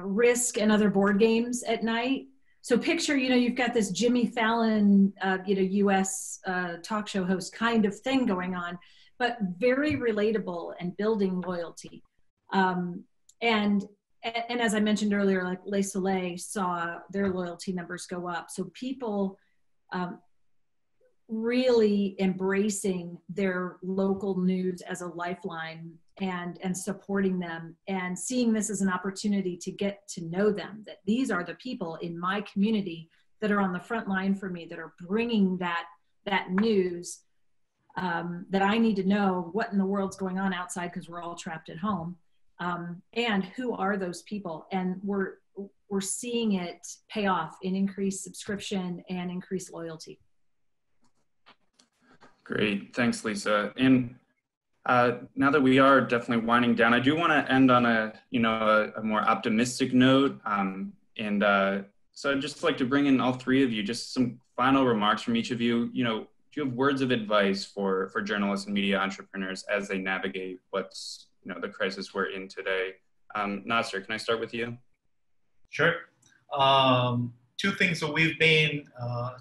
Risk and other board games at night. So picture, you've got this Jimmy Fallon, US talk show host kind of thing going on, but very relatable and building loyalty. And as I mentioned earlier, like Le Soleil saw their loyalty numbers go up. So people really embracing their local news as a lifeline and supporting them and seeing this as an opportunity to get to know them, that these are the people in my community that are on the front line for me, that are bringing that news that I need to know what in the world's going on outside because we're all trapped at home. And who are those people? And we're seeing it pay off in increased subscription and increased loyalty. Great, thanks, Lissa. And now that we are definitely winding down, I do want to end on a more optimistic note. So I'd just like to bring in all three of you, just some final remarks from each of you. Do you have words of advice for journalists and media entrepreneurs as they navigate what's the crisis we're in today? Nasr, can I start with you? Sure. Two things. So we've been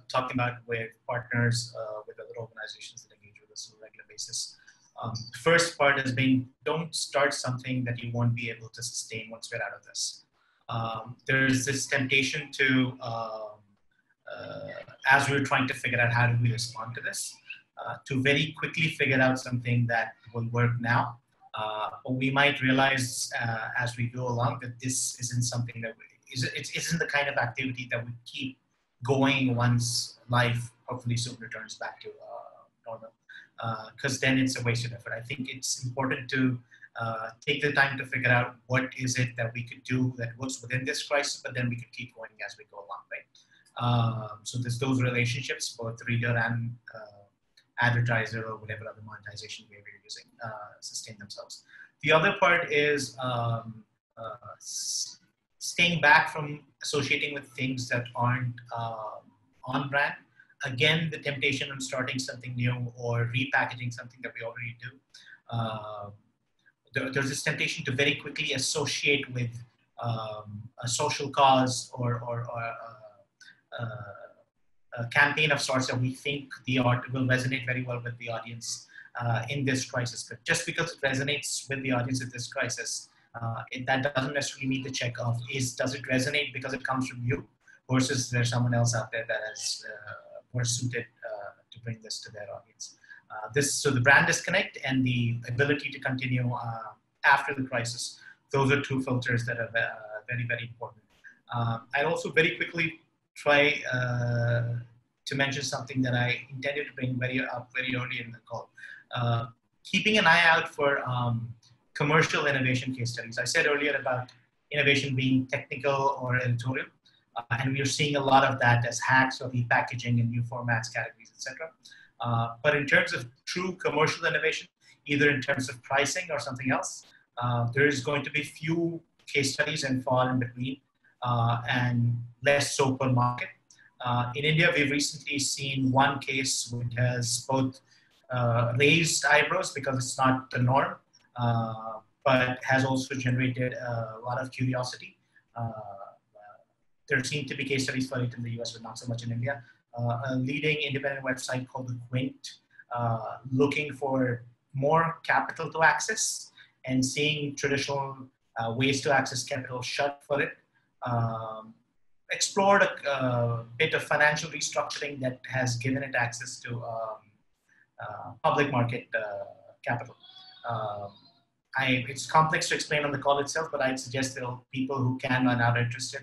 talking about with partners, with other organizations that engage with us on a regular basis. The first part has been, don't start something that you won't be able to sustain once we're out of this. There's this temptation to, as we're trying to figure out how do we respond to this, to very quickly figure out something that will work now. But we might realize as we go along that this isn't something that it isn't the kind of activity that we keep going once life hopefully soon returns back to normal. Because then it's a wasted effort. I think it's important to take the time to figure out what is it that we could do that works within this crisis, but then we could keep going as we go along, right? So there's those relationships, both reader and advertiser or whatever other monetization way we're using, sustain themselves. The other part is staying back from associating with things that aren't on brand. Again, the temptation on starting something new or repackaging something that we already do. There's this temptation to very quickly associate with a social cause or a campaign of sorts that we think will resonate very well with the audience in this crisis. But just because it resonates with the audience in this crisis, that doesn't necessarily meet the check of does it resonate because it comes from you versus there's someone else out there that is more suited to bring this to their audience. So the brand disconnect and the ability to continue after the crisis, those are two filters that are very, very important. I'd also very quickly try to mention something that I intended to bring very early in the call. Keeping an eye out for commercial innovation case studies. I said earlier about innovation being technical or editorial, and we are seeing a lot of that as hacks or repackaging in new formats, categories, etc. But in terms of true commercial innovation, either in terms of pricing or something else, there is going to be few case studies and fall in between, and less so per market. In India, we've recently seen one case which has both raised eyebrows because it's not the norm, but has also generated a lot of curiosity. There seem to be case studies for it in the US, but not so much in India. A leading independent website called The Quint, looking for more capital to access and seeing traditional ways to access capital shut for it. Explored a bit of financial restructuring that has given it access to public market capital. It's complex to explain on the call itself, but I'd suggest that people who can and are interested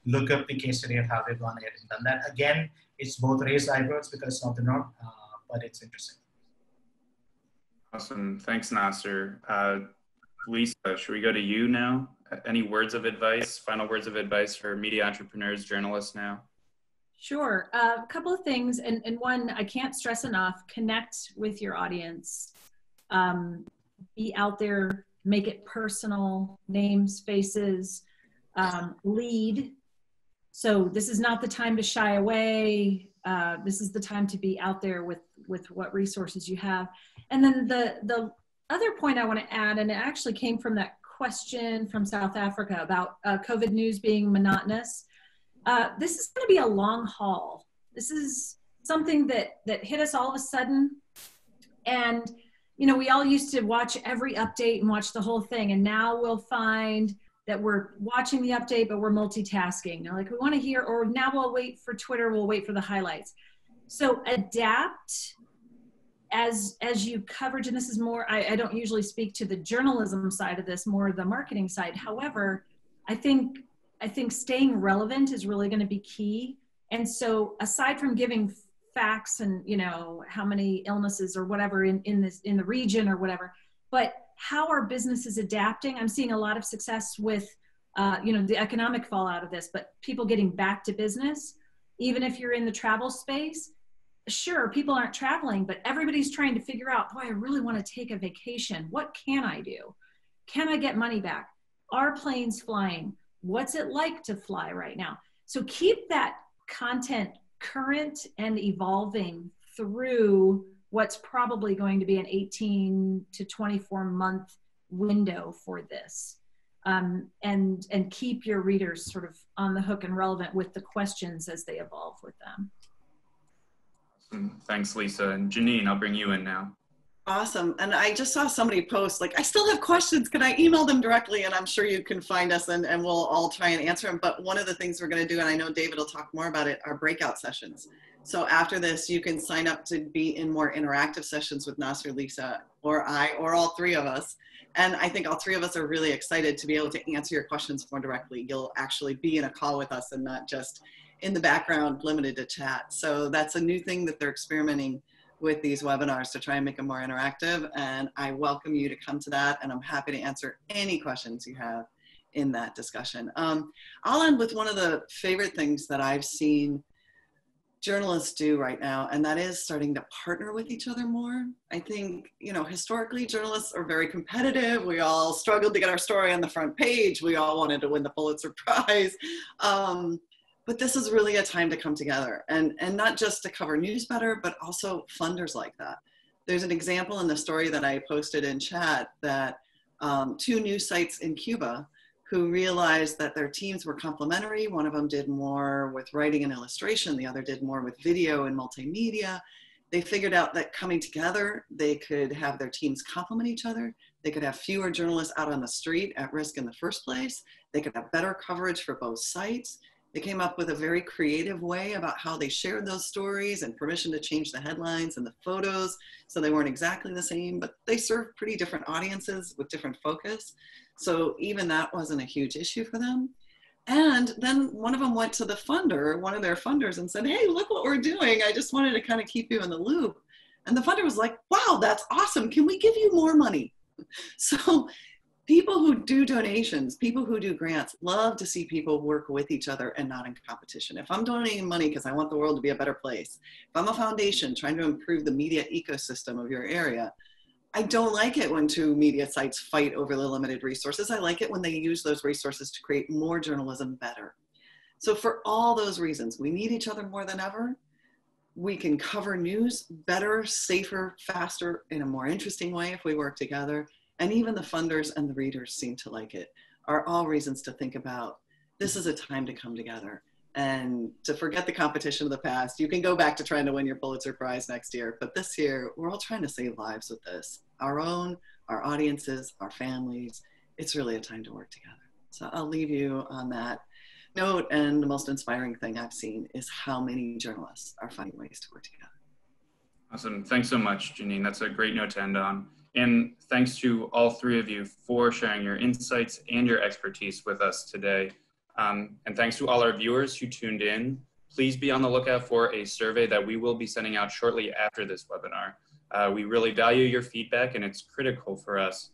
look up the case study of how they've gone ahead and done that. Again, it's both raised eyebrows because it's not the norm, but it's interesting. Awesome. Thanks, Nasr. Lissa, should we go to you now? Any words of advice, final words of advice for media entrepreneurs, journalists now? Sure. A couple of things. And one, I can't stress enough, connect with your audience. Be out there, make it personal, names, faces, lead. So this is not the time to shy away. This is the time to be out there with what resources you have. And then the other point I want to add, and it actually came from that question from South Africa about COVID news being monotonous. This is going to be a long haul. This is something that hit us all of a sudden. And, you know, we all used to watch every update and watch the whole thing. And now we'll find that we're watching the update, but we're multitasking. Now, like, we want to hear, or now we'll wait for Twitter, we'll wait for the highlights. So adapt as you coverage, and this is more, I don't usually speak to the journalism side of this, more the marketing side. However, I think staying relevant is really going to be key. And so aside from giving facts and, you know, how many illnesses or whatever in the region or whatever, but how are businesses adapting? I'm seeing a lot of success with, you know, the economic fallout of this, but people getting back to business, even if you're in the travel space. Sure, people aren't traveling, but everybody's trying to figure out, boy, I really want to take a vacation. What can I do? Can I get money back? Are planes flying? What's it like to fly right now? So keep that content current and evolving through what's probably going to be an 18 to 24 month window for this. And keep your readers sort of on the hook and relevant with the questions as they evolve with them. Thanks, Lissa. And Janine, I'll bring you in now. Awesome. And I just saw somebody post, like, I still have questions. Can I email them directly? And I'm sure you can find us and we'll all try and answer them. But one of the things we're going to do, and I know David will talk more about it, are breakout sessions. So after this, you can sign up to be in more interactive sessions with Nasr, Lissa, or I, or all three of us. And I think all three of us are really excited to be able to answer your questions more directly. You'll actually be in a call with us and not just in the background, limited to chat. So that's a new thing that they're experimenting with these webinars to try and make them more interactive. And I welcome you to come to that. And I'm happy to answer any questions you have in that discussion. I'll end with one of the favorite things that I've seen journalists do right now, and that is starting to partner with each other more. I think, you know, historically journalists are very competitive. We all struggled to get our story on the front page. We all wanted to win the Pulitzer Prize. But this is really a time to come together and not just to cover news better, but also funders like that. There's an example in the story that I posted in chat that two news sites in Cuba who realized that their teams were complementary. One of them did more with writing and illustration. The other did more with video and multimedia. They figured out that coming together, they could have their teams complement each other. They could have fewer journalists out on the street at risk in the first place. They could have better coverage for both sites. They came up with a very creative way about how they shared those stories and permission to change the headlines and the photos so they weren't exactly the same, but they served pretty different audiences with different focus. So even that wasn't a huge issue for them. And then one of them went to the funder, one of their funders, and said, hey, look what we're doing. I just wanted to kind of keep you in the loop. And the funder was like, wow, that's awesome. Can we give you more money? So people who do donations, people who do grants, love to see people work with each other and not in competition. If I'm donating money because I want the world to be a better place, if I'm a foundation trying to improve the media ecosystem of your area, I don't like it when two media sites fight over the limited resources. I like it when they use those resources to create more journalism better. So for all those reasons, we need each other more than ever. We can cover news better, safer, faster, in a more interesting way if we work together. And even the funders and the readers seem to like it, are all reasons to think about this is a time to come together and to forget the competition of the past. You can go back to trying to win your Pulitzer Prize next year, but this year, we're all trying to save lives with this. Our own, our audiences, our families. It's really a time to work together. So I'll leave you on that note. And the most inspiring thing I've seen is how many journalists are finding ways to work together. Awesome. Thanks so much, Janine. That's a great note to end on. And thanks to all three of you for sharing your insights and your expertise with us today. And thanks to all our viewers who tuned in. Please be on the lookout for a survey that we will be sending out shortly after this webinar. We really value your feedback, and it's critical for us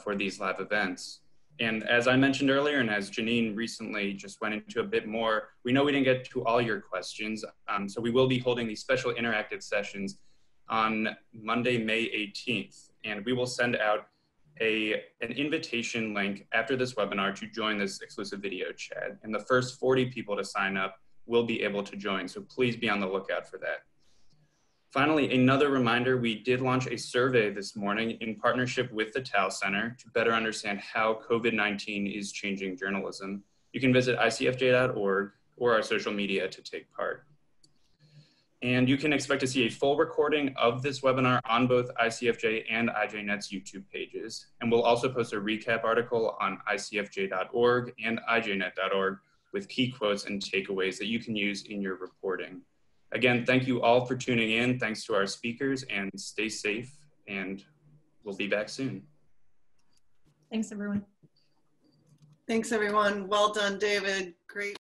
for these live events. And as I mentioned earlier, and as Janine recently just went into a bit more, we know we didn't get to all your questions. So we will be holding these special interactive sessions on Monday, May 18th. And we will send out an invitation link after this webinar to join this exclusive video chat. And the first 40 people to sign up will be able to join. So please be on the lookout for that. Finally, another reminder, we did launch a survey this morning in partnership with the Tao Center to better understand how COVID-19 is changing journalism. You can visit ICFJ.org or our social media to take part. And you can expect to see a full recording of this webinar on both ICFJ and IJNet's YouTube pages. And we'll also post a recap article on ICFJ.org and IJNet.org with key quotes and takeaways that you can use in your reporting. Again, thank you all for tuning in. Thanks to our speakers, and stay safe, and we'll be back soon. Thanks, everyone. Thanks, everyone. Well done, David. Great.